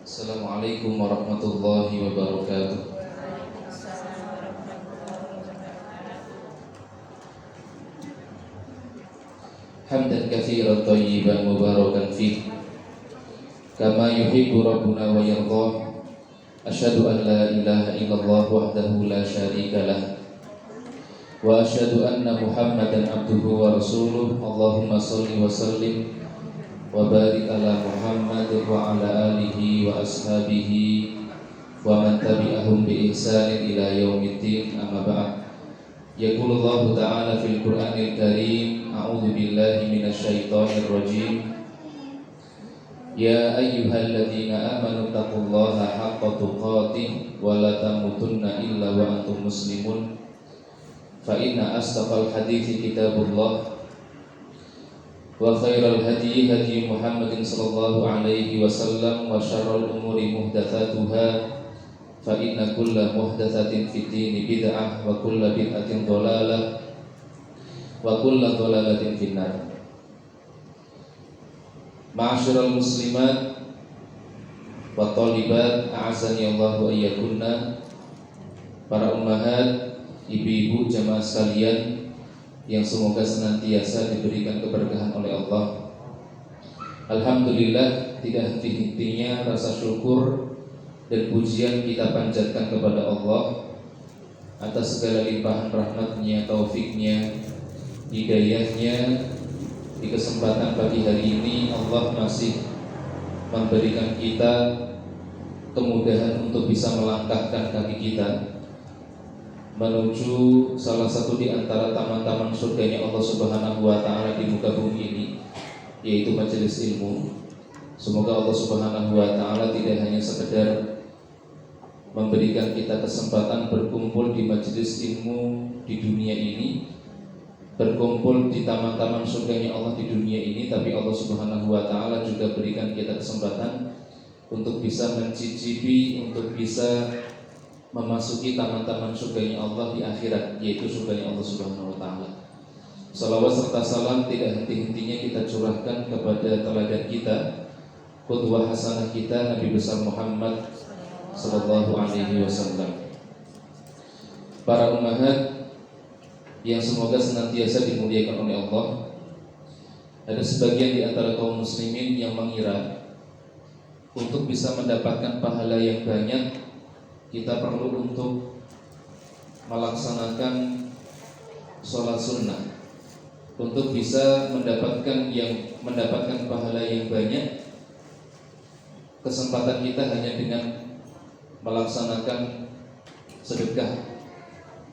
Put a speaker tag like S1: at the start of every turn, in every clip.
S1: Assalamualaikum warahmatullahi wabarakatuh. Hamdan katsiran thayyiban mubarakan fih kama yuhibbu rabbuna wa yardah. Asyhadu an la ilaha illallah wahdahu la syarika lah wa asyhadu anna Muhammadan abduhu wa rasuluh. Allahumma shalli wa sallim wa barik ala Muhammad wa ala alihi wa ashabihi wa man tabi'ahum bi ihsanin ila yaumiddin, amma ba'd. Yaqulullahu ta'ala fil Qur'anil Karim, a'udzu billahi minasyaitonir rajim. Ya ayyuhalladzina amanu taqullaha haqqa tuqatih wa la tamutunna illa wa antum muslimun. Fa inna asdaqal hadithi kitabullah wa khairal hadi hadi Muhammadin sallallahu alaihi wasallam wa syarrul umuri muhdatsatuha fa inna kulla muhdatsatin fid dini bid'ah wa kulla bid'atin dhalalah wa kulla dhalalatin finnar. Ma'asyiral muslimat wa thalibat, a'azzani Allah wa iyyakunna. Para ummahat, ibu-ibu jamaah sekalian yang semoga senantiasa diberikan keberkahan oleh Allah. Alhamdulillah, tidak henti-hentinya rasa syukur dan pujian kita panjatkan kepada Allah atas segala limpahan rahmatnya, taufiknya, hidayahnya. Di kesempatan pagi hari ini Allah masih memberikan kita kemudahan untuk bisa melangkahkan kaki kita menuju salah satu di antara taman-taman surganya Allah Subhanahu wa ta'ala di muka bumi ini, yaitu majelis ilmu. Semoga Allah Subhanahu wa ta'ala tidak hanya sekedar memberikan kita kesempatan berkumpul di majelis ilmu di dunia ini, berkumpul di taman-taman surganya Allah di dunia ini, tapi Allah Subhanahu wa ta'ala juga berikan kita kesempatan untuk bisa mencicipi, untuk bisa memasuki taman-taman surganya Allah di akhirat, yaitu surganya Allah Subhanahu wa ta'ala. Salawat serta salam tidak henti-hentinya kita curahkan kepada teladan kita, qudwah hasanah kita, Nabi besar Muhammad sallallahu alaihi wasallam. Para ummahat yang semoga senantiasa dimuliakan oleh Allah, ada sebagian di antara kaum muslimin yang mengira untuk bisa mendapatkan pahala yang banyak kita perlu untuk melaksanakan sholat sunnah. Untuk bisa mendapatkan pahala yang banyak, kesempatan kita hanya dengan melaksanakan sedekah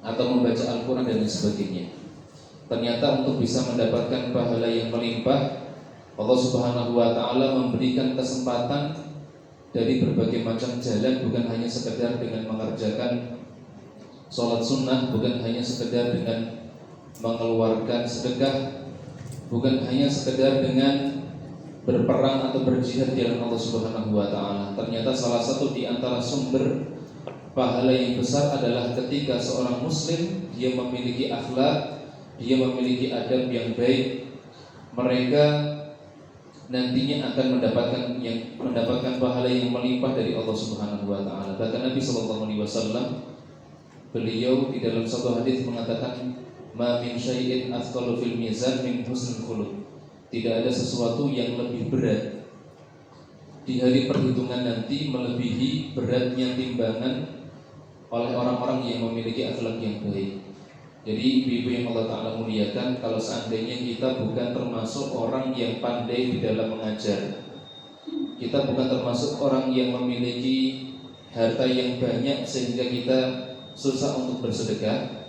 S1: atau membaca Al-Quran dan lain sebagainya. Ternyata untuk bisa mendapatkan pahala yang melimpah, Allah Subhanahu wa ta'ala memberikan kesempatan dari berbagai macam jalan, bukan hanya sekedar dengan mengerjakan sholat sunnah, bukan hanya sekedar dengan mengeluarkan sedekah, bukan hanya sekedar dengan berperang atau berjihad di jalan Allah Subhanahu wa ta'ala. Ternyata salah satu di antara sumber pahala yang besar adalah ketika seorang muslim dia memiliki akhlak, dia memiliki adab yang baik, mereka nantinya akan mendapatkan pahala yang melimpah dari Allah Subhanahu wa ta'ala. Bahkan Nabi sallallahu alaihi wasallam, beliau di dalam satu hadis mengatakan, "Ma min syai'in athqalu fil mizan min husnul khuluq." Tidak ada sesuatu yang lebih berat di hari perhitungan nanti melebihi beratnya timbangan oleh orang-orang yang memiliki akhlak yang baik. Jadi ibu-ibu yang Allah Ta'ala muliakan, kalau seandainya kita bukan termasuk orang yang pandai di dalam mengajar, kita bukan termasuk orang yang memiliki harta yang banyak sehingga kita susah untuk bersedekah,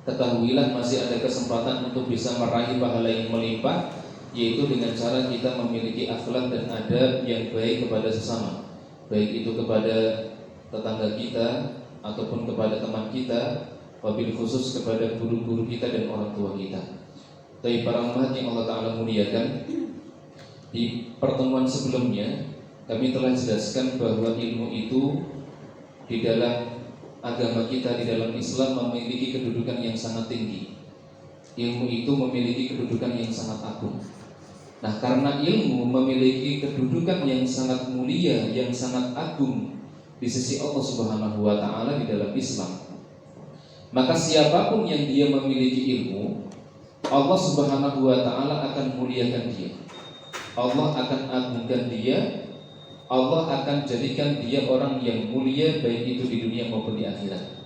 S1: ketahuilah masih ada kesempatan untuk bisa meraih pahala yang melimpah, yaitu dengan cara kita memiliki akhlak dan adab yang baik kepada sesama, baik itu kepada tetangga kita ataupun kepada teman kita, wabil khusus kepada guru-guru kita dan orang tua kita. Tapi para umat yang Allah Ta'ala muliakan, di pertemuan sebelumnya kami telah jelaskan bahwa ilmu itu di dalam agama kita, di dalam Islam memiliki kedudukan yang sangat tinggi. Ilmu itu memiliki kedudukan yang sangat agung. Nah, karena ilmu memiliki kedudukan yang sangat mulia, yang sangat agung di sisi Allah Subhanahu wa taala di dalam Islam, maka siapapun yang dia memiliki ilmu, Allah Subhanahu wa taala akan muliakan dia. Allah akan agungkan dia. Allah akan jadikan dia orang yang mulia, baik itu di dunia maupun di akhirat.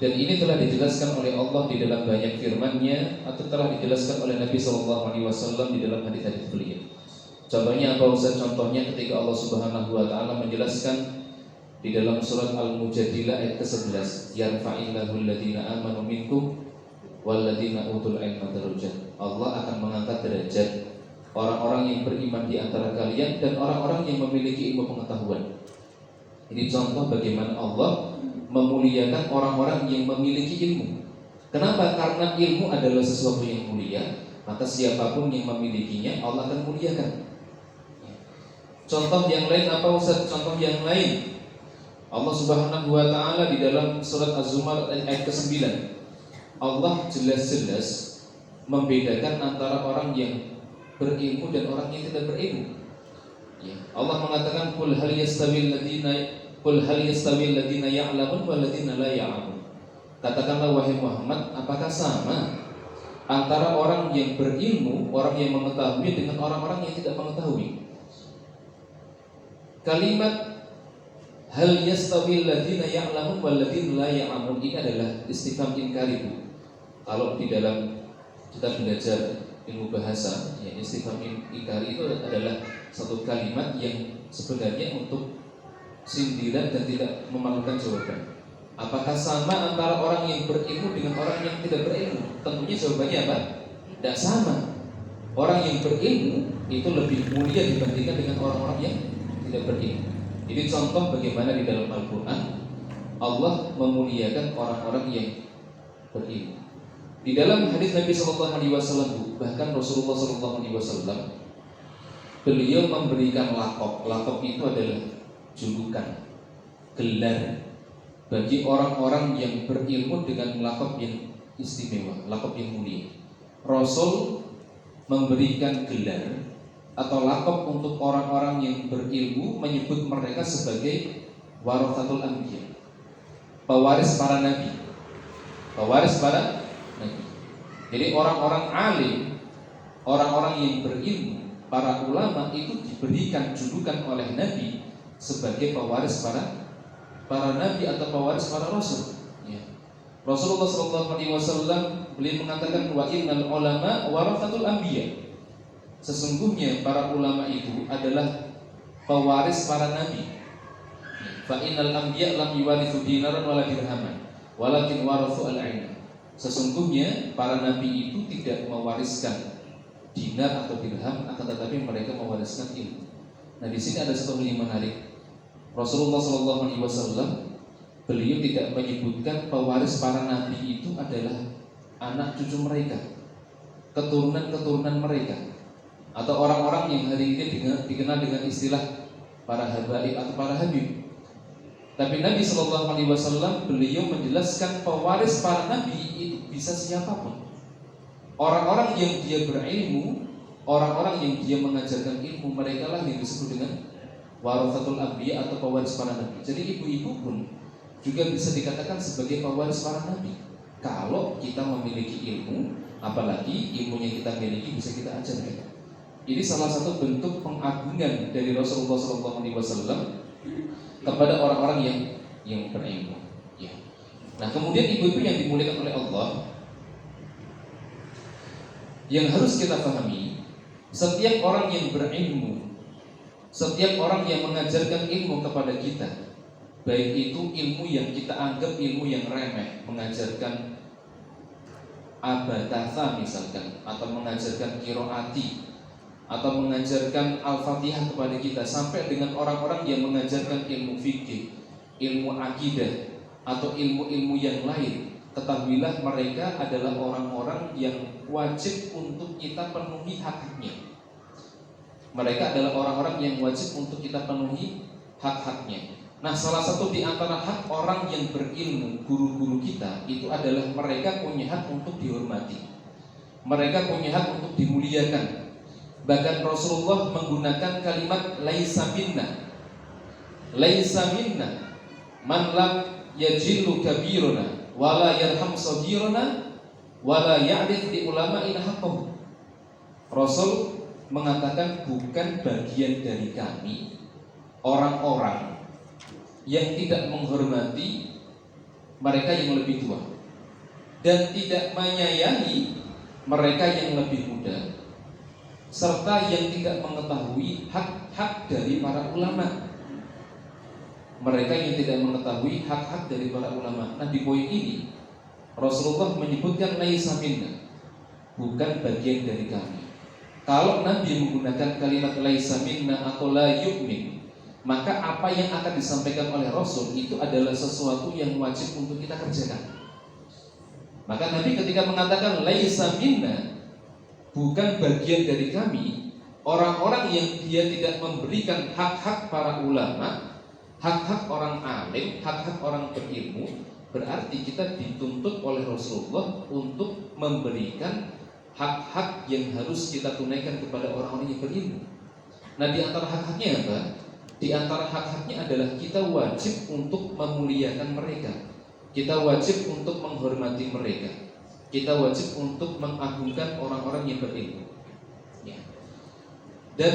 S1: Dan ini telah dijelaskan oleh Allah di dalam banyak firman-Nya, atau telah dijelaskan oleh Nabi SAW di dalam hadis-hadis beliau. Contohnya apa Ustaz? Contohnya ketika Allah Subhanahu wa taala menjelaskan di dalam surat Al-Mujadilah ayat ke-11, yarfa'illahu alladziina aamanu minkum walladziina utul 'ilma darajat. Allah akan mengangkat derajat orang-orang yang beriman di antara kalian dan orang-orang yang memiliki ilmu pengetahuan. Ini contoh bagaimana Allah memuliakan orang-orang yang memiliki ilmu. Kenapa? Karena ilmu adalah sesuatu yang mulia, maka siapapun yang memilikinya Allah akan muliakan. Contoh yang lain apa Ustaz? Contoh yang lain, Allah Subhanahu wa taala di dalam surat Az-Zumar ayat ke-9, Allah jelas-jelas membedakan antara orang yang berilmu dan orang yang tidak berilmu. Allah mengatakan qul hal yastawil ladzina ya'lamun wal ladzina la ya'lamun. Katakanlah wahai Muhammad, apakah sama antara orang yang berilmu, orang yang mengetahui dengan orang-orang yang tidak mengetahui? Kalimat hal yastawil ladzina ya'lamun wal ladzina la ya'lamun ini adalah istifham inkari. Kalau di dalam kita belajar ilmu bahasa, ya, istifham inkari itu adalah satu kalimat yang sebenarnya untuk sindiran dan tidak memerlukan jawaban. Apakah sama antara orang yang berilmu dengan orang yang tidak berilmu? Tentunya jawabannya apa? Tidak sama. Orang yang berilmu itu lebih mulia dibandingkan dengan orang-orang yang tidak berilmu. Ini contoh bagaimana di dalam Al-Quran Allah memuliakan orang-orang yang berilmu. Di dalam hadis Nabi SAW, bahkan Rasulullah SAW, beliau memberikan lakop. Lakop itu adalah julukan, gelar bagi orang-orang yang berilmu dengan lakop yang istimewa, lakop yang mulia. Rasul memberikan gelar atau lakop untuk orang-orang yang berilmu, menyebut mereka sebagai warathatul anbiya, pewaris para nabi. Pewaris para nabi. Jadi orang-orang alim, orang-orang yang berilmu, para ulama itu diberikan julukan oleh Nabi sebagai pewaris para nabi atau pewaris para rasul. Ya. Rasulullah SAW beliau mengatakan wa innal ulama warathatul anbiya. Sesungguhnya para ulama itu adalah pewaris para nabi. Fa innal anbiya lam yuwarithu dinaran wala dirhaman, walakin warathu al-'ilm. Sesungguhnya para nabi itu tidak mewariskan dinar atau dirham, akan tetapi mereka mewariskan ilmu. Nah, di sini ada satu hal yang menarik. Rasulullah SAW beliau tidak menyebutkan pewaris para nabi itu adalah anak cucu mereka, keturunan-keturunan mereka, atau orang-orang yang hari ini dikenal dengan istilah para habaib atau para habib. Tapi Nabi SAW beliau menjelaskan pewaris para nabi itu bisa siapapun. Orang-orang yang dia berilmu, orang-orang yang dia mengajarkan ilmu, mereka lah yang disebut dengan warathatul anbiya atau pewaris para nabi. Jadi ibu-ibu pun juga bisa dikatakan sebagai pewaris para nabi. Kalau kita memiliki ilmu, apalagi ilmu yang kita miliki bisa kita ajarkan. Ini salah satu bentuk pengagungan dari Rasulullah SAW kepada orang-orang yang berilmu. Ya. Nah, kemudian ibu-ibu yang dimuliakan oleh Allah, yang harus kita pahami, setiap orang yang berilmu, setiap orang yang mengajarkan ilmu kepada kita, baik itu ilmu yang kita anggap ilmu yang remeh, mengajarkan abatatha misalkan, atau mengajarkan qiraati, atau mengajarkan Al-Fatihah kepada kita, sampai dengan orang-orang yang mengajarkan ilmu fikih, ilmu akidah, atau ilmu-ilmu yang lain, ketahuilah mereka adalah orang-orang yang wajib untuk kita penuhi hak-haknya. Mereka adalah orang-orang yang wajib untuk kita penuhi hak-haknya. Nah, salah satu di antara hak orang yang berilmu, guru-guru kita, itu adalah mereka punya hak untuk dihormati. Mereka punya hak untuk dimuliakan. Bahkan Rasulullah menggunakan kalimat laisa minna. Laisa minna man lam yajillu kabiruna wala yarham saghiruna wala ya'rif di ulama'ina haqqahu. Rasul mengatakan bukan bagian dari kami orang-orang yang tidak menghormati mereka yang lebih tua dan tidak menyayangi mereka yang lebih muda, serta yang tidak mengetahui hak-hak dari para ulama. Mereka yang tidak mengetahui hak-hak dari para ulama. Nah, di poin ini Rasulullah menyebutkan laisa minna, bukan bagian dari kami. Kalau Nabi menggunakan kalimat laisa minna atau la yu'min, maka apa yang akan disampaikan oleh Rasul itu adalah sesuatu yang wajib untuk kita kerjakan. Maka Nabi ketika mengatakan laisa minna, bukan bagian dari kami, orang-orang yang dia tidak memberikan hak-hak para ulama, hak-hak orang alim, hak-hak orang berilmu, berarti kita dituntut oleh Rasulullah untuk memberikan hak-hak yang harus kita tunaikan kepada orang-orang yang berilmu. Nah, di antara hak-haknya apa? Di antara hak-haknya adalah kita wajib untuk memuliakan mereka, kita wajib untuk menghormati mereka, kita wajib untuk mengagungkan orang-orang yang berilmu. Ya. Dan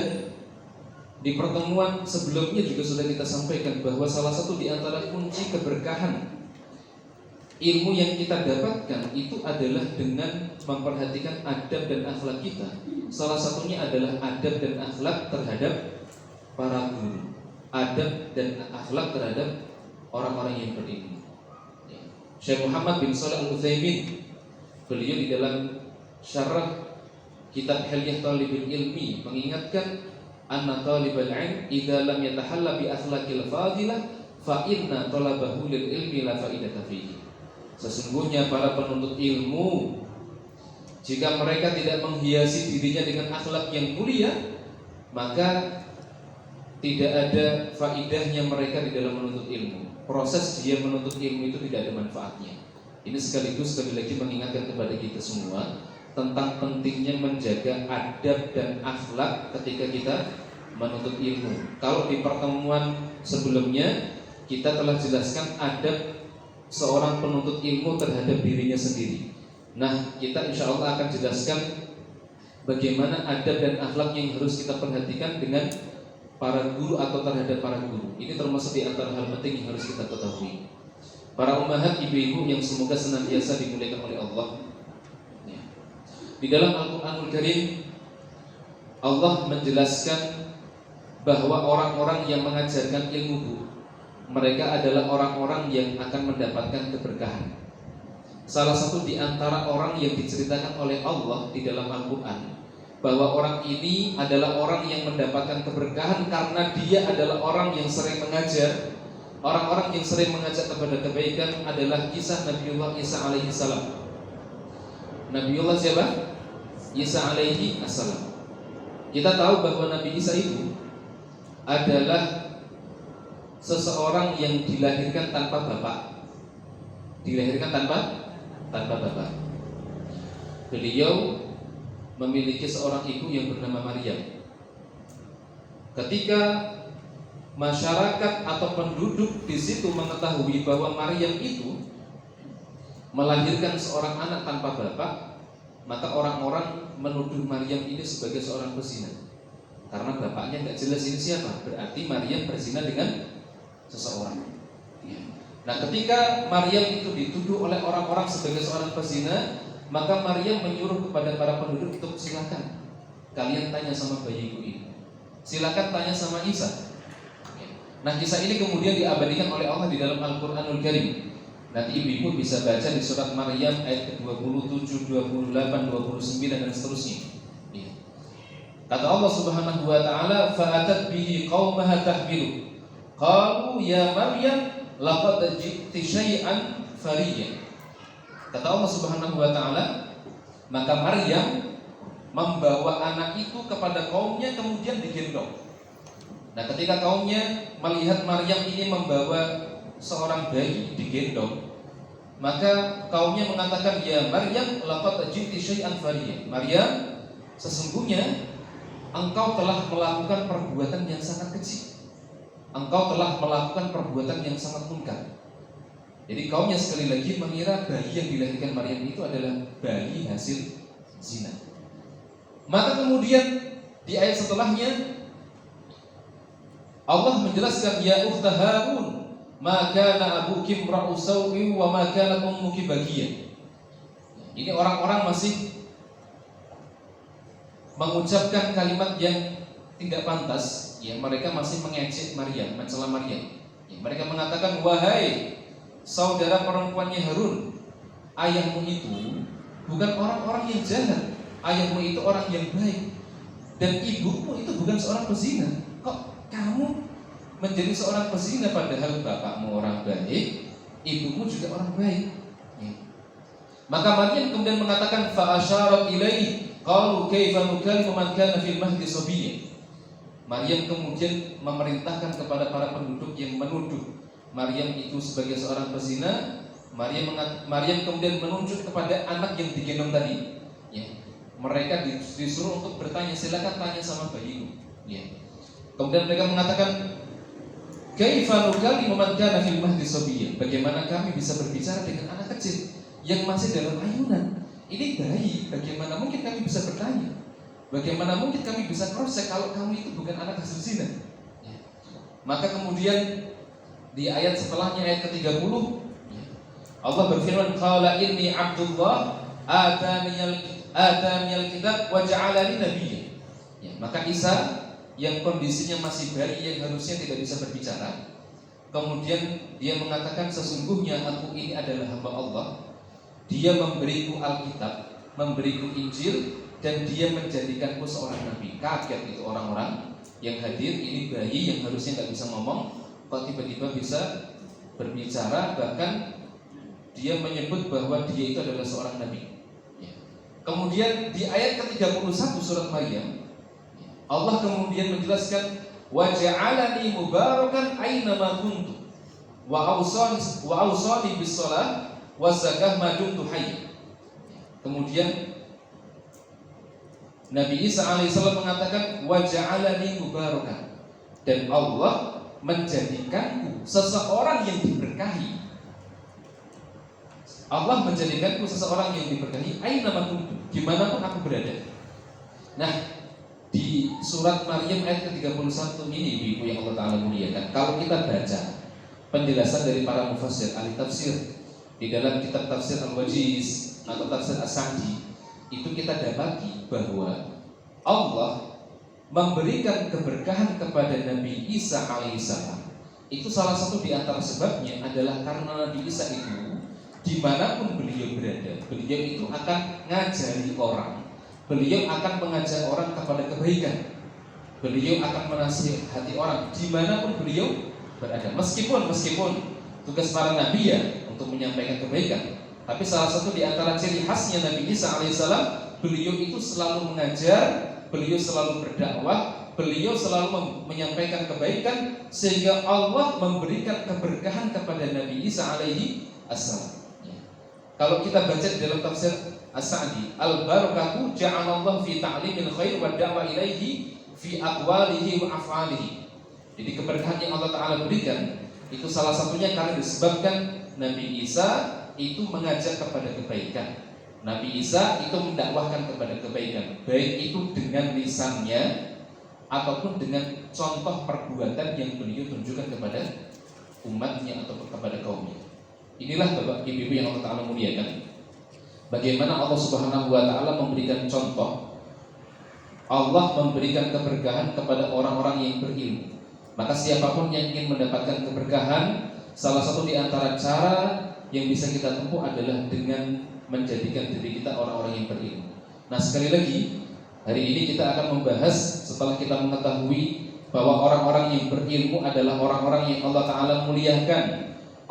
S1: di pertemuan sebelumnya juga sudah kita sampaikan bahwa salah satu di antara kunci keberkahan ilmu yang kita dapatkan itu adalah dengan memperhatikan adab dan akhlak kita. Salah satunya adalah adab dan akhlak terhadap para guru, adab dan akhlak terhadap orang-orang yang berilmu. Syekh Muhammad bin Shalih Al-Utsaimin, beliau di dalam syarah kitab Hilyah Thalibul Ilmi mengingatkan anna talibal ilm idza lam yatahalla bi akhlaqil fadilah fa inna talabahu lil ilmi la faidata fihi. Sesungguhnya para penuntut ilmu, jika mereka tidak menghiasi dirinya dengan akhlak yang mulia, maka tidak ada faidahnya mereka di dalam menuntut ilmu. Proses dia menuntut ilmu itu tidak ada manfaatnya. Ini sekaligus sekali lagi mengingatkan kepada kita semua tentang pentingnya menjaga adab dan akhlak ketika kita menuntut ilmu. Kalau di pertemuan sebelumnya kita telah jelaskan adab seorang penuntut ilmu terhadap dirinya sendiri. Nah, kita insya Allah akan jelaskan bagaimana adab dan akhlak yang harus kita perhatikan dengan para guru atau terhadap para guru. Ini termasuk di antara hal penting yang harus kita ketahui. Para ummahat, ibu-ibu yang semoga senantiasa dimuliakan oleh Allah. Ya. Di dalam Al-Quranul Karim Allah menjelaskan bahwa orang-orang yang mengajarkan ilmu, mereka adalah orang-orang yang akan mendapatkan keberkahan. Salah satu di antara orang yang diceritakan oleh Allah di dalam Al-Quran, bahwa orang ini adalah orang yang mendapatkan keberkahan karena dia adalah orang yang sering mengajar. Orang-orang yang sering mengajak kepada kebaikan adalah kisah Nabiullah Isa alaihi salam. Nabiullah siapa? Isa alaihi salam. Kita tahu bahwa Nabi Isa itu adalah seseorang yang dilahirkan tanpa bapak, dilahirkan tanpa bapak. Beliau memiliki seorang ibu yang bernama Maryam. Ketika masyarakat atau penduduk di situ mengetahui bahwa Maryam itu melahirkan seorang anak tanpa bapak, maka orang-orang menuduh Maryam ini sebagai seorang pezina. Karena bapaknya nggak jelas ini siapa, berarti Maryam berzina dengan seseorang. Nah, ketika Maryam itu dituduh oleh orang-orang sebagai seorang pezina, maka Maryam menyuruh kepada para penduduk untuk silakan kalian tanya sama bayiku ini, silakan tanya sama Isa. Nah, kisah ini kemudian diabadikan oleh Allah di dalam Al-Quranul Karim. Nanti ibu-ibu bisa baca di surat Maryam ayat ke-27, 28, 29 dan seterusnya. Kata Allah Subhanahu wa taala, "Fa'atat bihi qaumaha tahmilu." Qalu ya Maryam laqad ji'ti syai'an fariyya. Kata Allah Subhanahu wa taala, maka Maryam membawa anak itu kepada kaumnya kemudian digendong. Nah, ketika kaumnya melihat Maryam ini membawa seorang bayi digendong, maka kaumnya mengatakan ya Maryam laqad ji'ti syai'an fariyya. Maryam, sesungguhnya engkau telah melakukan perbuatan yang sangat keji. Engkau telah melakukan perbuatan yang sangat munkar. Jadi kaumnya sekali lagi mengira bayi yang dilahirkan Maryam itu adalah bayi hasil zina. Maka kemudian di ayat setelahnya Allah menjelaskan, ya ukhta Harun, ma kana abuki imra'u sawin wa ma kanat ummuki baghiyah. Ini orang-orang masih mengucapkan kalimat yang tidak pantas, ya, mereka masih mengejek Maryam, mencela Maryam. Ya, mereka mengatakan, wahai saudara perempuannya Harun, ayahmu itu bukan orang-orang yang jahat, ayahmu itu orang yang baik, dan ibumu itu bukan seorang pezina. Kok kamu menjadi seorang pezina padahal bapakmu orang baik, ibumu juga orang baik? Ya. Maka Maryam kemudian mengatakan, fa asyarat ilaihi qalu kaifa nukallimu man kana fil mahdi sabiyya. Maryam kemudian memerintahkan kepada para penduduk yang menuduh Maryam itu sebagai seorang pezina. Maryam kemudian menunjuk kepada anak yang digendong tadi. Ya. Mereka disuruh untuk bertanya, silakan tanya sama bayiku. Ya. Kemudian mereka mengatakan, kaifa nukallimu man kana fil mahdi sabiyya. Bagaimana kami bisa berbicara dengan anak kecil yang masih dalam ayunan? Ini bayi, bagaimana mungkin kami bisa bertanya? Bagaimana mungkin kami bisa cross-check kalau kamu itu bukan anak hasil zina? Ya. Maka kemudian di ayat setelahnya, ayat ke-30, ya, Allah berfirman, qala inni abdullah ataniyal kitab wa ja'alani nabiyya. Ya, maka Isa yang kondisinya masih bayi, yang harusnya tidak bisa berbicara, kemudian dia mengatakan, sesungguhnya aku ini adalah hamba Allah. Dia memberiku Alkitab, memberiku Injil, dan dia menjadikanku seorang nabi. Kaget itu orang-orang yang hadir. Ini bayi yang harusnya nggak bisa ngomong, kok tiba-tiba bisa berbicara. Bahkan dia menyebut bahwa dia itu adalah seorang nabi. Ya. Kemudian di ayat ke-31 surat Maryam, Allah kemudian menjelaskan, wa ja'alani mubarakan aina ma kuntu wa awsani bis shalah wa zakah ma dumtu hayy. Kemudian Nabi Isa alaihissalam mengatakan, wa ja'alani mubarakan, dan Allah menjadikanku seseorang yang diberkahi. Allah menjadikanku seseorang yang diberkahi aina ma kuntu, dimanapun aku berada. Nah, di surat Maryam ayat ke-31 ini, Ibu yang Allah Ta'ala muliakan, kalau kita baca penjelasan dari para mufassir, ahli tafsir, di dalam kitab tafsir Al-Wajiz atau tafsir As-Sa'di, itu kita dapati bahwa Allah memberikan keberkahan kepada Nabi Isa alaihissalam. Itu salah satu di antara sebabnya adalah karena Nabi Isa itu dimanapun beliau berada, beliau itu akan ngajari orang, beliau akan mengajak orang kepada kebaikan, beliau akan menasihati orang dimanapun beliau berada. Meskipun tugas para nabi ya untuk menyampaikan kebaikan, tapi salah satu di antara ciri khasnya Nabi Isa alaihissalam, beliau itu selalu mengajar, beliau selalu berdakwah, beliau selalu menyampaikan kebaikan, sehingga Allah memberikan keberkahan kepada Nabi Isa alaihi assalam. Kalau kita baca di dalam tafsir As-Sa'di, al-barakatu ja'alallahu fi ta'limil khair wa da'wa ilaihi fi aqwalihi wa af'alihi. Jadi keberkahan yang Allah Ta'ala berikan itu salah satunya karena disebabkan Nabi Isa itu mengajak kepada kebaikan. Nabi Isa itu mendakwahkan kepada kebaikan, baik itu dengan lisannya ataupun dengan contoh perbuatan yang beliau tunjukkan kepada umatnya atau kepada kaumnya. Inilah Bapak Ibu yang Allah Ta'ala muliakan, bagaimana Allah Subhanahu wa Ta'ala memberikan contoh. Allah memberikan keberkahan kepada orang-orang yang berilmu. Maka siapapun yang ingin mendapatkan keberkahan, salah satu di antara cara yang bisa kita tempuh adalah dengan menjadikan diri kita orang-orang yang berilmu. Nah, sekali lagi, hari ini kita akan membahas, setelah kita mengetahui bahwa orang-orang yang berilmu adalah orang-orang yang Allah Ta'ala muliakan,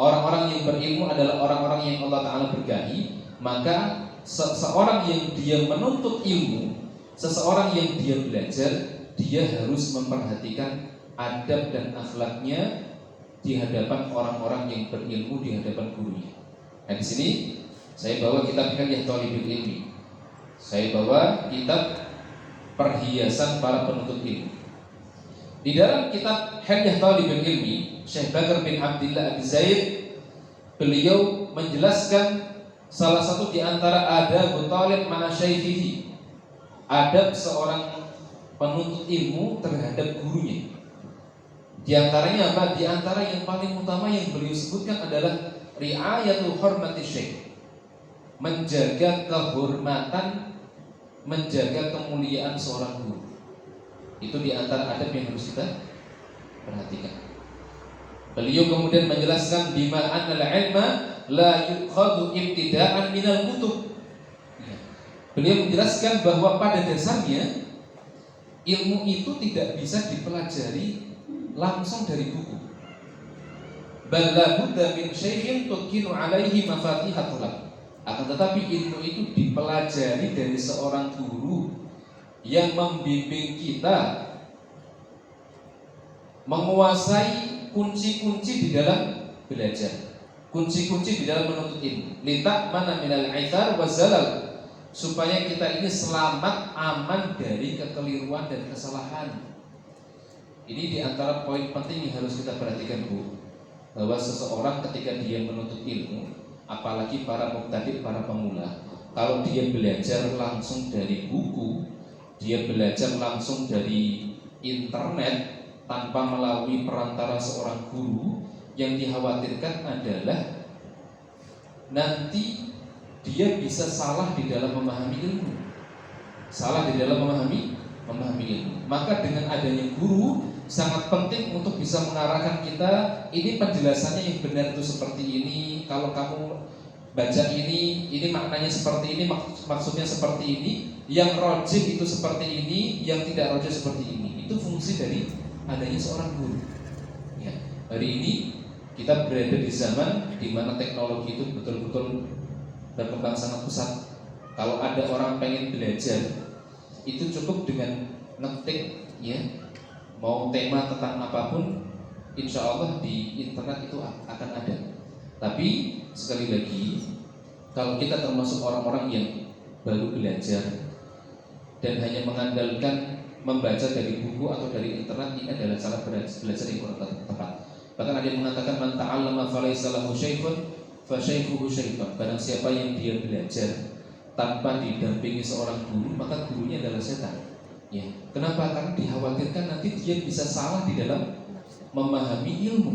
S1: orang-orang yang berilmu adalah orang-orang yang Allah Ta'ala berkahi, maka seseorang yang dia menuntut ilmu, seseorang yang dia belajar, dia harus memperhatikan adab dan akhlaknya di hadapan orang-orang yang berilmu, di hadapan gurunya. Nah, di sini saya bawa kitab Hilyah Thalibul Ilmi. Saya bawa kitab perhiasan para penuntut ilmu. Di dalam kitab Hilyah Thalibul Ilmi, Syekh Bakar bin Abdullah Abi Zaid, beliau menjelaskan salah satu di antara adab talib ma'a syaikhihi, adab seorang penuntut ilmu terhadap gurunya. Di antaranya apa? Di antara yang paling utama yang beliau sebutkan adalah ri'ayatul hormati syekh, menjaga kehormatan, menjaga kemuliaan seorang guru. Itu di antara adab yang harus kita perhatikan. Beliau kemudian menjelaskan bima annal ilma la yukhadhu ibtida'an minal kutub. Beliau menjelaskan bahwa pada dasarnya ilmu itu tidak bisa dipelajari langsung dari buku. Bal la budda min syai'in tuqinu alaihi mafatihatul. Akan tetapi ilmu itu dipelajari dari seorang guru yang membimbing kita menguasai kunci-kunci di dalam belajar, kunci-kunci di dalam menuntut ilmu. Litak mana minal aithar wa zalal, supaya kita ini selamat aman dari kekeliruan dan kesalahan. Ini di antara poin penting yang harus kita perhatikan, Bu, bahwa seseorang ketika dia menuntut ilmu, apalagi para mubtadi', para pemula, kalau dia belajar langsung dari buku, dia belajar langsung dari internet tanpa melalui perantara seorang guru, yang dikhawatirkan adalah nanti dia bisa salah di dalam memahami ilmu. Salah di dalam memahami ilmu. Maka dengan adanya guru sangat penting untuk bisa mengarahkan kita, ini penjelasannya yang benar itu seperti ini, kalau kamu baca ini maknanya seperti ini, maksudnya seperti ini, yang rojih itu seperti ini, yang tidak rojih seperti ini. Itu fungsi dari adanya seorang guru. Ya, hari ini kita berada di zaman di mana teknologi itu betul-betul berkembang sangat pesat. Kalau ada orang pengen belajar, itu cukup dengan ngetik, ya, mau tema tentang apapun, insya Allah di internet itu akan ada. Tapi sekali lagi, kalau kita termasuk orang-orang yang baru belajar dan hanya mengandalkan membaca dari buku atau dari internet, ini adalah cara belajar yang kurang tepat. Bahkan ada yang mengatakan man ta'allama falaysa lahu syaikhun fa syaikhuhu syaitan. Barang siapa yang dia belajar tanpa didampingi seorang guru, maka gurunya adalah setan. Ya, kenapa? Karena dikhawatirkan nanti dia bisa salah di dalam memahami ilmu.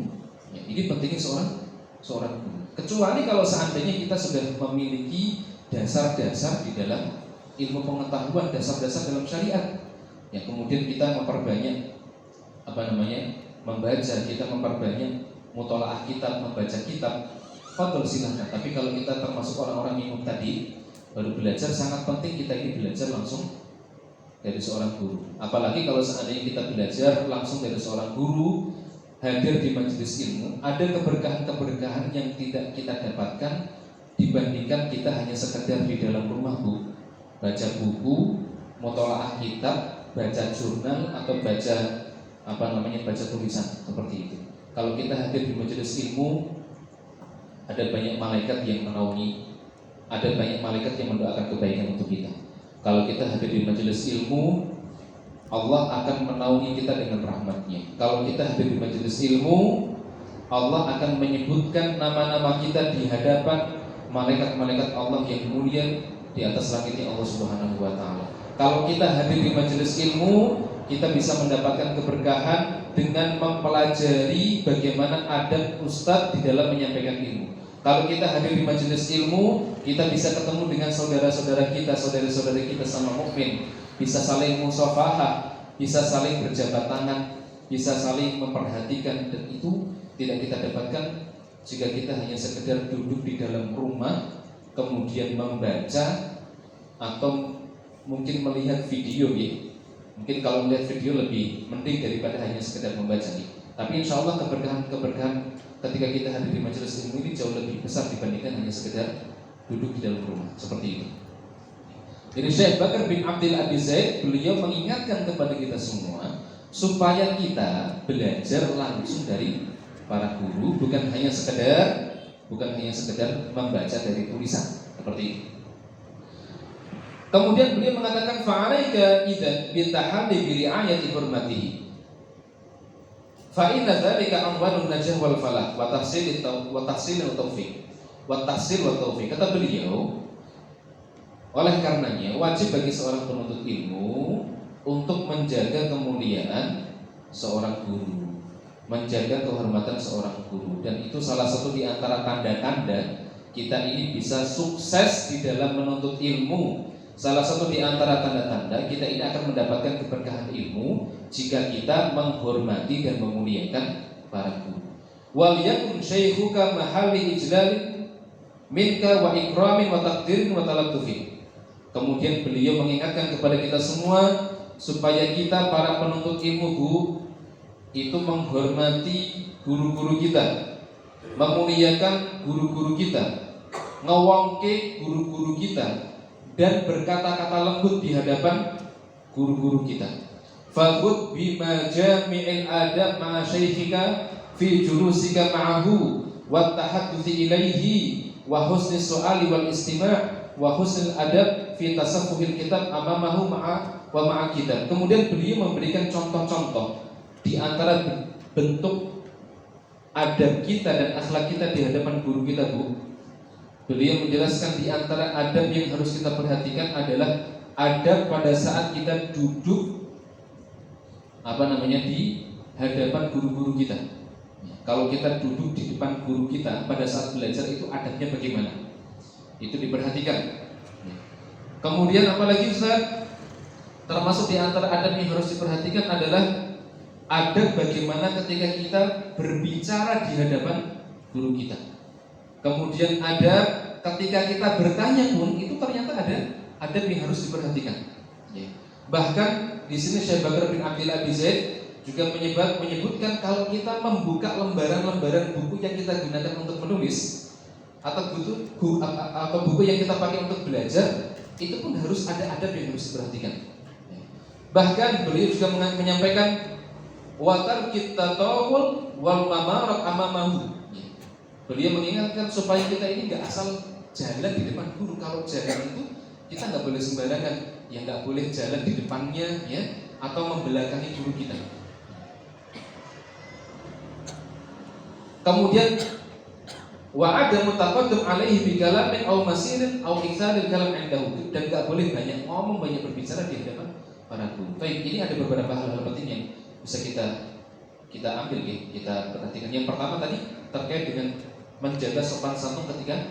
S1: Ya, ini pentingnya seorang guru. Kecuali kalau seandainya kita sudah memiliki dasar-dasar di dalam ilmu pengetahuan, dasar-dasar dalam syariat. Ya, kemudian kita memperbanyak membaca, kita memperbanyak mutolaah kitab, membaca kitab, fadl silahkan. Tapi kalau kita termasuk orang-orang yang tadi baru belajar, sangat penting kita ini belajar langsung dari seorang guru. Apalagi kalau seandainya kita belajar langsung dari seorang guru, hadir di majelis ilmu, ada keberkahan-keberkahan yang tidak kita dapatkan dibandingkan kita hanya sekedar di dalam rumah, Bu, baca buku, mutolaah kitab, baca jurnal atau baca baca tulisan seperti itu. Kalau kita hadir di majelis ilmu, ada banyak malaikat yang menaungi, ada banyak malaikat yang mendoakan kebaikan untuk kita. Kalau kita hadir di majelis ilmu, Allah akan menaungi kita dengan rahmatnya. Kalau kita hadir di majelis ilmu, Allah akan menyebutkan nama-nama kita di hadapan malaikat-malaikat Allah yang mulia di atas langitnya Allah Subhanahu wa Ta'ala. Kalau kita hadir di majelis ilmu, kita bisa mendapatkan keberkahan dengan mempelajari bagaimana adab ustadz di dalam menyampaikan ilmu. Kalau kita hadir di majelis ilmu, kita bisa ketemu dengan saudara-saudara kita, saudara-saudara kita sama mukmin, bisa saling musafahah, bisa saling berjabat tangan, bisa saling memperhatikan, dan itu tidak kita dapatkan jika kita hanya sekedar duduk di dalam rumah kemudian membaca atau mungkin melihat video, ya. Mungkin kalau melihat video lebih mending daripada hanya sekedar membaca. Tapi insya Allah keberkahan ketika kita hadir di majelis ilmu ini jauh lebih besar dibandingkan hanya sekedar duduk di dalam rumah seperti itu. Jadi Syekh Bakar bin Abdul Abi Zaid, beliau mengingatkan kepada kita semua supaya kita belajar langsung dari para guru, bukan hanya sekedar membaca dari tulisan seperti itu. Kemudian beliau mengatakan fa'alaika idzan bitahalli bi ri'ayati hurmatihi. Fa inna dzalika amwalun najah wal falah wa tahsil wa taufiq. Wa tahsil wa taufiq. Kata beliau, oleh karenanya wajib bagi seorang penuntut ilmu untuk menjaga kemuliaan seorang guru, menjaga kehormatan seorang guru, dan itu salah satu di antara tanda-tanda kita ini bisa sukses di dalam menuntut ilmu. Salah satu di antara tanda-tanda kita ini akan mendapatkan keberkahan ilmu jika kita menghormati dan memuliakan para guru. Wal yakun syaikhuka mahalli ijlalin minka wa ikramin wa taqdirin wa talattufin. Kemudian beliau mengingatkan kepada kita semua supaya kita para penuntut ilmu itu menghormati guru-guru kita, memuliakan guru-guru kita, ngewongke guru-guru kita, dan berkata-kata lembut di hadapan guru-guru kita. Faghud bima jami'il adab ma'a syaikhika fi julusika ma'ahu wa tahadduthi ilaihi wa husni su'ali wal istima' wa husnil adab fi tasaffuhil kitab amamahu ma'a kitab. Kemudian beliau memberikan contoh-contoh di antara bentuk adab kita dan akhlak kita di hadapan guru kita, Bu. Beliau menjelaskan di antara adab yang harus kita perhatikan adalah adab pada saat kita duduk di hadapan guru-guru kita. Kalau kita duduk di depan guru kita pada saat belajar itu adabnya bagaimana? Itu diperhatikan. Kemudian apalagi Ustaz? Termasuk di antara adab yang harus diperhatikan adalah adab bagaimana ketika kita berbicara di hadapan guru kita. Kemudian adab ketika kita bertanya pun itu ternyata ada adab yang harus diperhatikan. Bahkan di sini Syekh Bakar bin Abdillah bin Zaid juga menyebutkan kalau kita membuka lembaran-lembaran buku yang kita gunakan untuk menulis atau buku yang kita pakai untuk belajar, itu pun harus ada adab yang harus diperhatikan. Bahkan beliau juga menyampaikan watar kita tawul wal mamarat amamahu. Beliau mengingatkan supaya kita ini nggak asal jalan di depan guru. Kalau jalan itu kita nggak boleh sembarangan, ya nggak boleh jalan di depannya, ya, atau membelakangi guru kita. Kemudian wa ada mutaqaddam alaihi bi kalamin aw masirin aw iktsaril kalam indahu, dan nggak boleh banyak ngomong, banyak berbicara di hadapan para guru. Baik, ini ada beberapa hal-hal penting yang bisa kita ambil, ya, kita perhatikan. Yang pertama tadi terkait dengan menjaga sopan santun ketika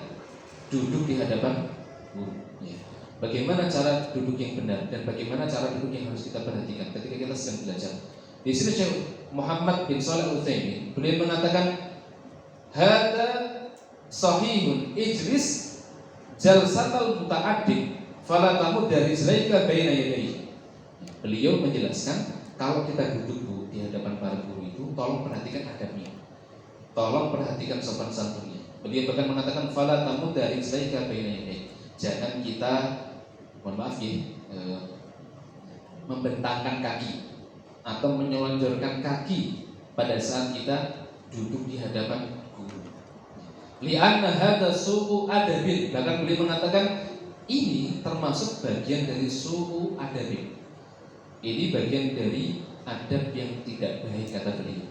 S1: duduk di hadapan guru. Ya. Bagaimana cara duduk yang benar dan bagaimana cara duduk yang harus kita perhatikan ketika kita sedang belajar. Di sini Syekh Muhammad bin Shalih Al-Utsaimin beliau mengatakan, hada sahihun ijlis jalsatal muta'addid fala tamud dari zalaika baina yadayhi. Beliau menjelaskan kalau kita duduk di hadapan para guru itu tolong perhatikan adabnya. Tolong perhatikan sopan santunnya. Beliau bahkan mengatakan fala tamud dari zalaika baina yadayhi. Jangan kita membentangkan kaki atau menyelonjorkan kaki pada saat kita duduk di hadapan guru. Li'anna hadza su'u adabin. Bahkan beliau mengatakan ini termasuk bagian dari su'u adabin. Ini bagian dari adab yang tidak baik, kata beliau.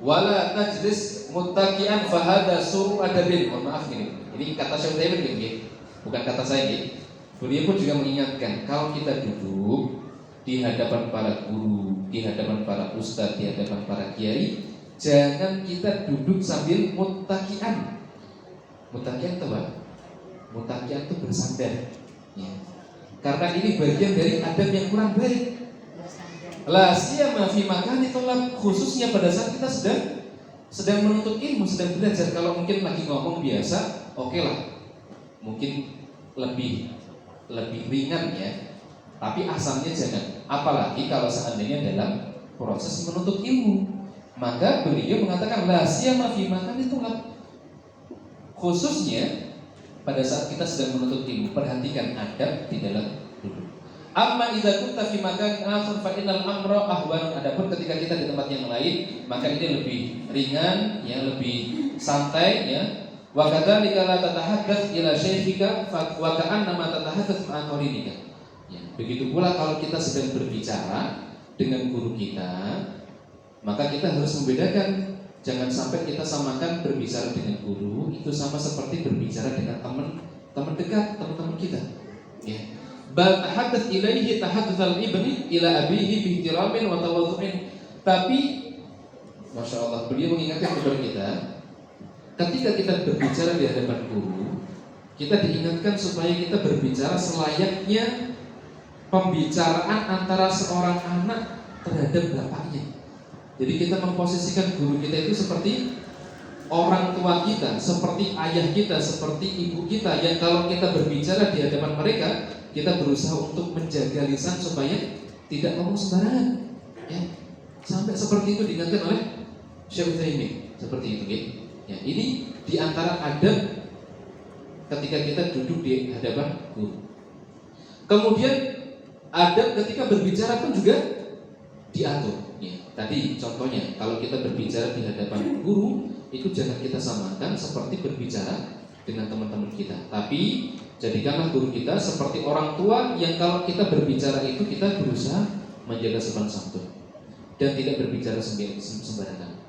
S1: Wala tajlis muttaqian fa hadza su'u adabin. Mohon maaf ini kata Syekh Utsaimin ya, bukan kata saya ya. Beliau pun juga mengingatkan kalau kita duduk di hadapan para guru, di hadapan para ustadz, di hadapan para kiai, jangan kita duduk sambil muttaqian. Muttaqian itu apa? Muttaqian itu bersandar. Ya. Karena ini bagian dari adab yang kurang baik. La siyama fi makani tolak, khususnya pada saat kita sedang menuntut ilmu, sedang belajar. Kalau mungkin lagi ngomong biasa, oke lah, mungkin lebih ringan ya. Tapi asalnya jangan. Apalagi kalau seandainya dalam proses menuntut ilmu. Maka beliau mengatakan la siyama fi makani tolak, khususnya pada saat kita sedang menuntut ilmu, perhatikan adab di dalam duduk. Amma idza kunta fi makanin akhar fa innal amra ahwan. Adapun ketika kita di tempat yang lain, maka ini lebih ringan, ya, lebih santai, ya. Wa kadzalika la tatahadats ila syaikika wa ka'annama tatahadats ma'a qarinika. Ya, begitu pula kalau kita sedang berbicara dengan guru kita, maka kita harus membedakan. Jangan sampai kita samakan berbicara dengan guru itu sama seperti berbicara dengan teman dekat, teman-teman kita. Ya. Bal tahadats ilaihi tahaddutsal ibni ila abihi bi ihtiramin wa tawadhu'in. Tapi Masya Allah, beliau mengingatkan kepada kita, ketika kita berbicara di hadapan guru, kita diingatkan supaya kita berbicara selayaknya pembicaraan antara seorang anak terhadap bapaknya. Jadi kita memposisikan guru kita itu seperti orang tua kita, seperti ayah kita, seperti ibu kita, yang kalau kita berbicara di hadapan mereka, kita berusaha untuk menjaga lisan supaya tidak ngomong sembarangan. Ya. Sampai seperti itu diingatkan oleh Syekh Utsaimin, seperti itu. Ya. Ini diantara adab ketika kita duduk di hadapan guru. Kemudian adab ketika berbicara pun juga diatur. Ya, tadi contohnya kalau kita berbicara di hadapan guru itu jangan kita samakan seperti berbicara dengan teman-teman kita. Tapi jadikanlah guru kita seperti orang tua yang kalau kita berbicara itu kita berusaha menjaga sopan santun dan tidak berbicara sembarangan.